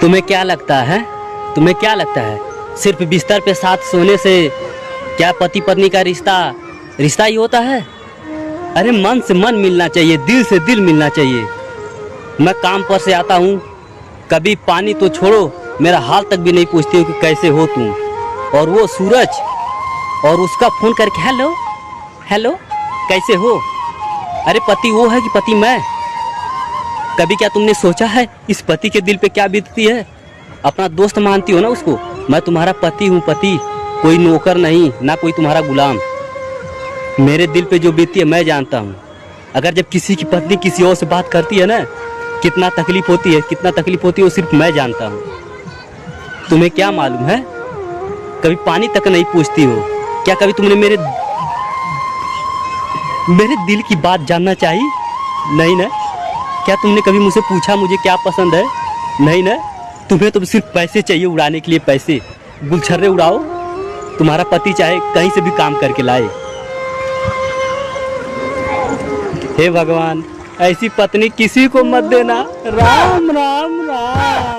तुम्हें क्या लगता है? तुम्हें क्या लगता है सिर्फ बिस्तर पे साथ सोने से क्या पति पत्नी का रिश्ता रिश्ता ही होता है? अरे मन से मन मिलना चाहिए, दिल से दिल मिलना चाहिए। मैं काम पर से आता हूँ, कभी पानी तो छोड़ो मेरा हाल तक भी नहीं पूछती हो कि कैसे हो तुम। और वो सूरज, और उसका फ़ोन करके हेलो हेलो कैसे हो। अरे पति वो है कि पति मैं? कभी क्या तुमने सोचा है इस पति के दिल पे क्या बीतती है? अपना दोस्त मानती हो ना उसको। मैं तुम्हारा पति हूँ, पति, कोई नौकर नहीं, ना कोई तुम्हारा गुलाम। मेरे दिल पे जो बीतती है मैं जानता हूँ। अगर जब किसी की पत्नी किसी और से बात करती है ना, कितना तकलीफ होती है, कितना तकलीफ होती है, वो सिर्फ मैं जानता हूँ। तुम्हें क्या मालूम है? कभी पानी तक नहीं पूछती हो। क्या कभी तुमने मेरे दिल की बात जानना चाहिए? नहीं ना। क्या तुमने कभी मुझसे पूछा मुझे क्या पसंद है? नहीं ना। तुम्हें तो सिर्फ पैसे चाहिए उड़ाने के लिए, पैसे। गुलछर्रे उड़ाओ, तुम्हारा पति चाहे कहीं से भी काम करके लाए। हे भगवान, ऐसी पत्नी किसी को मत देना। राम राम राम।